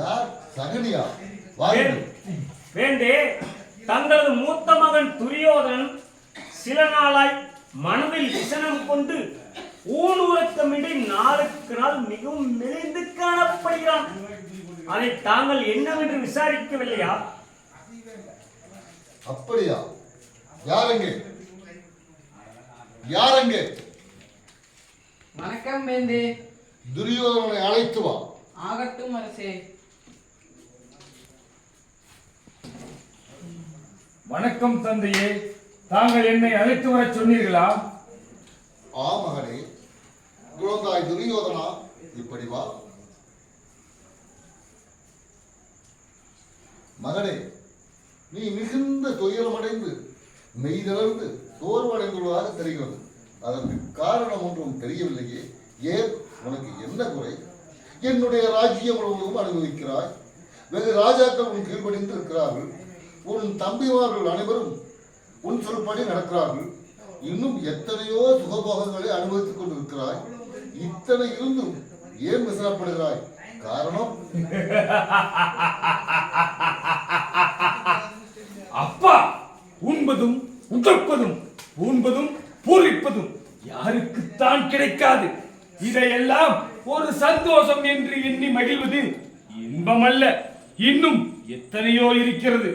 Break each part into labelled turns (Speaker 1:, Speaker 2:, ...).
Speaker 1: யார்? சகனியா?
Speaker 2: வேண்டே, தங்களது மூத்த மகன் துரியோதனன் சில நாளாய் மனதில் விசனம் கொண்டு ஊனுறக்கமின்றி நாளுக்கு நாள் மிகவும் மெலிந்து காணப்படுகிறான். அதை தாங்கள் என்னவென்று விசாரிக்கவில்லையா?
Speaker 1: அப்படியா? யாரெங்கே? யாரெங்கே?
Speaker 3: வணக்கம் வேந்தே.
Speaker 1: துரியோதனனை அழைத்து வா.
Speaker 3: ஆகட்டும் அரசே.
Speaker 4: வணக்கம் தந்தையே, தாங்கள் என்னை அழைத்து வர சொன்னீர்களா?
Speaker 1: மகனே, குழந்தாய் துரியோதனா, இப்படி வா. மகனே, நீ மிகுந்த துயரமடைந்து மெய்தளர்ந்து சோர்வடைந்துள்ளதாக தெரிகிறது. அதற்கு காரணம் ஒன்றும் தெரியவில்லையே. ஏன், உனக்கு என்ன குறை? என்னுடைய ராஜ்யம் முழுவதும் அனுபவிக்கிறாய். வெகு ராஜாக்கள் உன் கீழ்படிந்து இருக்கிறார்கள். உன் தம்பிமார்கள் அனைவரும் உன் சொல்படி நடக்கிறார்கள். இன்னும் எத்தனையோ சுகபோகங்களை அனுபவித்துக் கொண்டிருக்கிறாய். இத்தனை இருந்தும் ஏன் விசனப்படுகிறாய்? காரணம்?
Speaker 4: அப்பா, உண்பதும் உதற்பதும் பூண்பதும் பூரிப்பதும் யாருக்குத்தான் கிடைக்காது. இதையெல்லாம் ஒரு சந்தோஷம் என்று எண்ணி மகிழ்வது இன்பம் அல்ல. இன்னும் எத்தனையோ இருக்கிறது.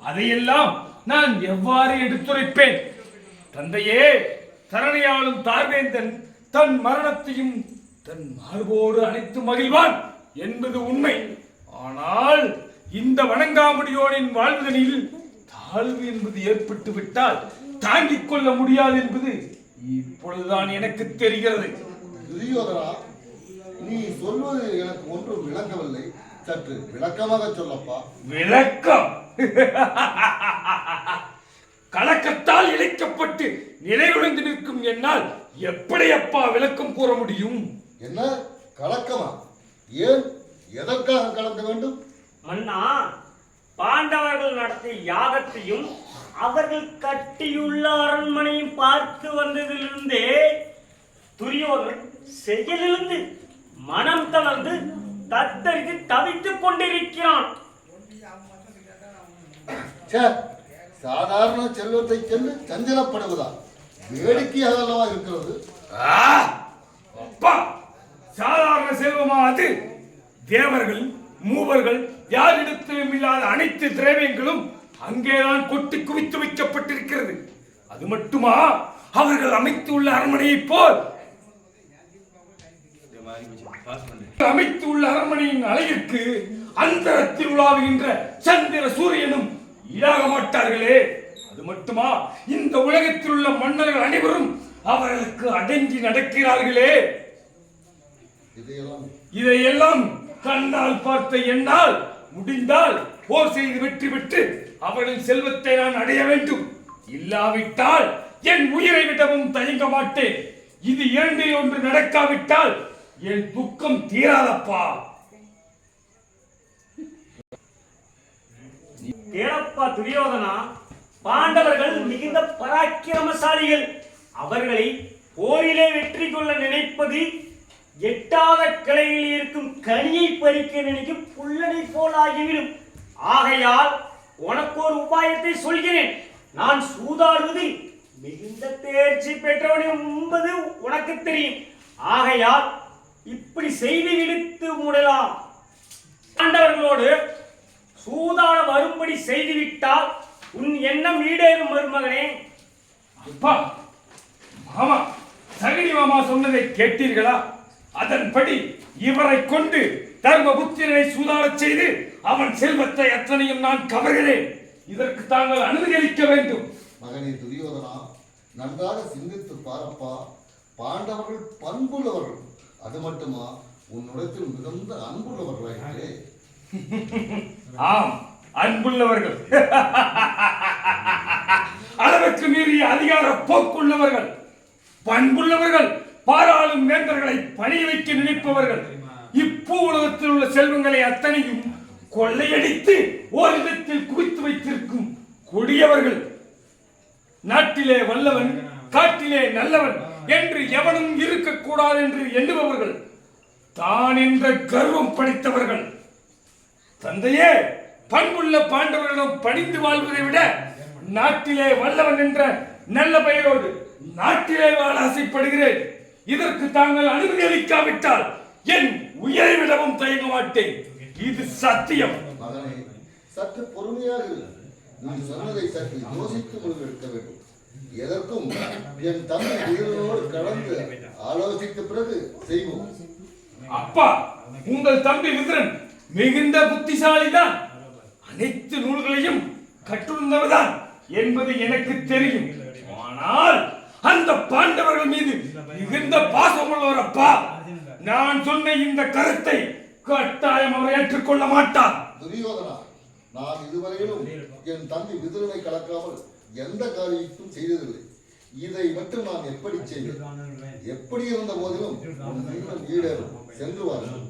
Speaker 4: அதையெல்லாம் நான் எவ்வாறு எடுத்துரைப்பேன்? தந்தையே, தரணியாளும் தார்வேந்தன் தன் மரணத்தையும் தன் மார்போடு அணைத்து மகிழ்வான் என்பது உண்மை. ஆனால் இந்த வணங்காமுடியோனின் வாழ்வதனில் தாழ்வு என்பது ஏற்பட்டு விட்டால் தாங்கிக் கொள்ள முடியாது என்பது இப்பொழுதுதான் எனக்கு தெரிகிறது.
Speaker 1: துரியோதனா, நீ சொல்வது எனக்கு ஒன்றும் விளங்கவில்லை. சற்று விளக்கமாக சொல்லப்பா.
Speaker 4: விளக்கம்? கலக்கத்தால் இழைக்கப்பட்டு நிலைகுலைந்து நிற்கும் என்னால் எப்படி அப்பா விளக்கம் கூற முடியும்?
Speaker 1: என்ன கலக்கமா? ஏன், எதற்காக கலக்க வேண்டும்?
Speaker 2: மன்னா, பாண்டவர்கள் நடத்திய யாகத்தையும் அவர்கள் கட்டியுள்ள அரண்மனையும் பார்த்து வந்ததிலிருந்தே துரியோதனன் செயலிலிருந்து மனம் தளர்ந்து தத்தரித்து தவித்துக் கொண்டிருக்கிறான்.
Speaker 1: சாதாரண செல்வத்தை சென்று சஞ்சலப்படுவதா? வேடிக்கையாக அல்லவா இருக்கிறது.
Speaker 4: அப்பா, சாதாரண செல்வமா அது? தேவர்கள் மூவர்கள் யாரிடத்திலும் இல்லாத அனைத்து திரவியங்களும் அங்கேதான் கொட்டி குவித்து வைக்கப்பட்டிருக்கிறது. அது மட்டுமா, அவர்கள் அமைத்துள்ள அரண்மனையை போல் அமைத்துள்ள அரண்மனையின் அழகிற்கு அந்தரத்தில் உலாவுகின்ற சந்திர சூரியனும் ஈடாக மாட்டார்களே. அது மட்டுமா, இந்த உலகத்தில் உள்ள மன்னர்கள் அனைவரும் அவர்களுக்கு அடங்கி நடக்கிறார்களே. இதையெல்லாம் கண்ணால் பார்த்த என்னால் முடிந்தால் போர் செய்து வெற்றி பெற்று அவர்களின் செல்வத்தை நான் அடைய வேண்டும். இல்லாவிட்டால் என் உயிரை விடவும் தயங்க மாட்டேன். இது இரண்டில் ஒன்று நடக்காவிட்டால் என் துக்கம் தீராதப்பா.
Speaker 2: ஏனப்பா துரியோதனா, பாண்டவர்கள் மிகுந்த பராக்கிரமசாலிகள். அவர்களை போரிலே வெற்றி கொள்ள நினைப்பது எட்டாத கிளையில் இருக்கும் கனியை பறிக்க நினைக்கும் புல்லனை போல் ஆகிவிடும். ஆகையால் உனக்கு ஒரு உபாயத்தை சொல்கிறேன். நான் சூதாடுவதில் மிகுந்த தேர்ச்சி பெற்றவன் என்பது உனக்கு தெரியும். ஆகையால் இப்படி செய்து இழுத்து மூடலாம். பாண்டவர்களோடு சூதாட வரும்படி செய்துவிட்டால் உன் எண்ணம் ஈடேறும் மருமகனே.
Speaker 4: அப்பா, மாமா, சகனி மாமா சொன்னதை கேட்டீர்களா? அதன்படி இவரை கொண்டு தர்மபுத்திரனை சூதாடச் செய்து அவன் செல்வத்தை அத்தனையும் நான் கவர்கிறேன். இதற்கு தாங்கள் அனுமதி அளிக்க வேண்டும்.
Speaker 1: மகனே துரியோதனா, நன்றாக சிந்தித்து பாரப்பா. பாண்டவர்கள் பண்புள்ளவர்கள். அது மட்டுமா, உன்னிடத்தில் மிகுந்த அன்புள்ளவர்களாயிற்றே.
Speaker 4: ஆம், அன்புள்ளவர்கள். அளவுக்கு மீறிய அதிகார போக்குள்ளவர்கள். பண்புள்ளவர்கள். பாராளும் வேந்தர்களை பணிய வைக்க நினைப்பவர்கள். இப்பூ உலகத்தில் உள்ள செல்வங்களை அத்தனையும் கொள்ளையடித்து ஓரிடத்தில் குவித்து வைத்திருக்கும் கொடியவர்கள். நாட்டிலே வல்லவன், காட்டிலே நல்லவன் என்று எவனும் இருக்கக்கூடாது என்று எண்ணுபவர்கள். தான் என்ற கர்வம் படைத்தவர்கள். தந்தையே, பண்புள்ள பாண்டவர்களிடம் பணிந்து வாழ்வதை விட நாட்டிலே வல்லவன் என்ற நல்ல பெயரோடு நாட்டிலே வாழ ஆசைப்படுகிறேன். இதற்கு தாங்கள் அனுமதி அளிக்காவிட்டால் என் உயிரை விடவும் தயங்க மாட்டேன். இது சத்தியம்.
Speaker 1: மகனே, சற்று பொறுமையாக இரு. நீ சொன்னதை சற்று யோசித்து முடிவெடுக்க வேண்டும். எதற்கும் என் தந்தை உயிரோடு கலந்து ஆலோசித்த பிறகு செய்வோம்.
Speaker 4: அப்பா, உங்கள் தம்பி விதுரன் மிகுந்த புத்திசாலிதான். அனைத்து நூல்களையும் கற்றுணர்ந்தவர்தான் என்பது எனக்கு தெரியும். ஆனால் அந்த பாண்டவர்கள் மீது மிகுந்த பாசம் உள்ளவர். அப்பா, நான் சொன்ன இந்த கருத்தை கட்டாயம் அவர் ஏற்றுக்கொள்ள மாட்டார்.
Speaker 1: துரியோதனா, நான் இதுவரையிலும் என் தம்பி விதுரனை கலக்காமல் எந்த காரியத்தையும் செய்ததில்லை. இதை மட்டும் நான் எப்படி செய்வேன்? எப்படி இருந்த போதிலும் ஈடேறும். சென்று வாருங்கள்.